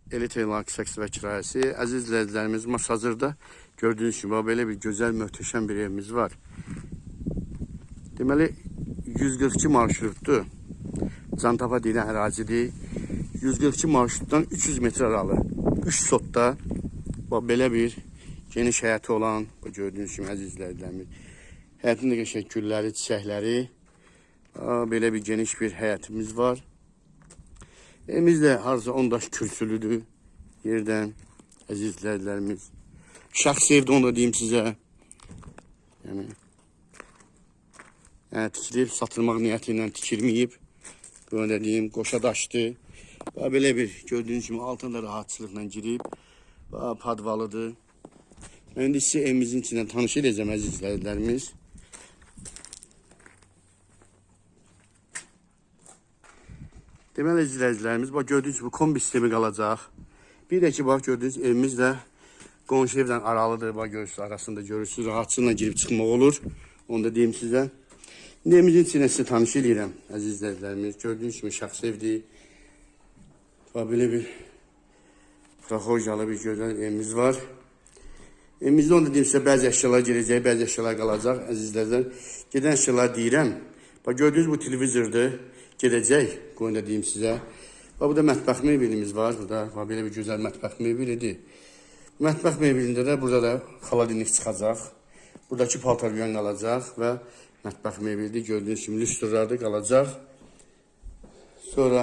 Elit Emlak Səks və Kirayəsi. Əziz izləyicilərimiz, hazırda gördüyünüz kimi belə bir gözəl, möhtəşəm bir evimiz var. Deməli, 142 marşrutdur. Cantapa deyilən ərazidir. 142 marşrutdan 300 metr aralı. 3 sotda belə bir geniş həyəti olan, gördüyünüz kimi əziz izləyicilərimiz, həyətin də qəşəng gülləri, çiçəkləri, belə bir geniş bir həyətimiz var. Evimiz də harca 10 daş kürsülüdür yerdən, əziz izləyicilərimiz. Şəxsi evdə onu da deyim sizə. Yəni tikilib, satılmaq niyyəti ilə tikilməyib. Bunu da deyim, qoşa daşdır. Belə bir gördüyünüz kimi altında rahatçılıqla girib. Padvalıdır. Mən indi sizə evimizin içindən tanış edəcəm əziz izləyicilərimiz. Deməli izləyicilərimiz, gördüyünüz gibi kombi sistemi qalacaq. Bir də ki, gördüyünüz evimiz də qonşu evdən aralıdır. Görürsünüz, arasında görürsünüz, rahatçılıqla girib çıxmaq olur. Onu da deyim sizə. İndi evimizin içində sizə tanış edirəm, əziz izləyicilərimiz. Gördüyünüz kimi şəxsi evdir. Belə bir proxojalı bir gözəl evimiz var. Evimizdə onu da deyim sizə, bəzi əşyalar girəcək, bəzi əşyalar qalacaq, əziz izləyicilər. Gedən əşyalar deyirəm. Gördüyünüz bu televizordur. Gedəcək, qoyun da deyim sizə. Bu da mətbəx mebelimiz var. Burada belə bir gözəl mətbəx mebelidir. Mətbəx mebelində də burada da xaladinlik çıxacaq. Buradakı paltarviyan qalacaq və mətbəx mebelidir. Gördüyünüz kimi lüstrlər də qalacaq. Sonra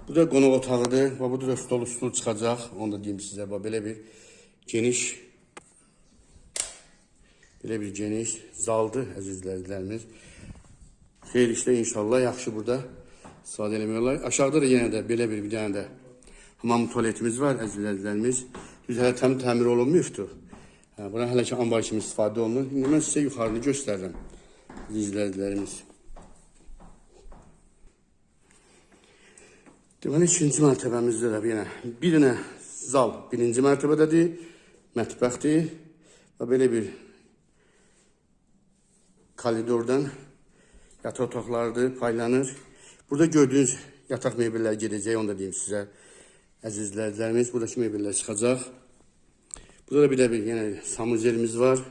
bu da qonaq otağıdır. Burada da stol çıxacaq. Onu da deyim sizə. Belə bir geniş zaldır əziz izləyicilərimiz. Xeyr işlə inşallah yaxşı burada istifadə eləmək. Aşağıda da yenə də belə bir dənə də hamam tualetimiz var əziz izləyicilərimiz. Düz hələ təmir olunmuyubdur. Buna hələ ki ambar kimi istifadə olunur. İndi mən sizə yuxarını göstərirəm əziz izləyicilərimiz. Deməli, ikinci mərtəbəmizdə də yenə bir dənə zal birinci mərtəbədədir, mətbəxdir və belə bir koridordan yataq otaqlardır, paylanır. Burada gördüyünüz yataq mebellər gedəcək, onu da deyim sizə. Əziz izləyicilərimiz, buradakı mebellər çıxacaq. Burada da bir yenə samuzelimiz var.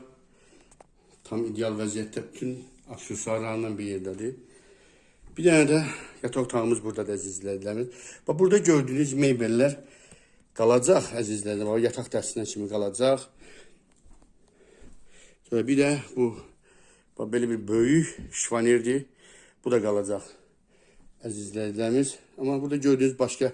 Tam ideal vəziyyətdə bütün aksesuarlarla bir yerdədir. Bir dənə də yataq otağımız buradadır, əziz izləyicilərimiz. Burada gördüyünüz mebellər qalacaq, əziz izləyicilərimiz. Yataq dəstinə kimi qalacaq. Sonra bir də bu belə bir böyük şifanerdir. Bu da qalacaq əziz izləyicilərimiz. Amma burada gördüyünüz başqa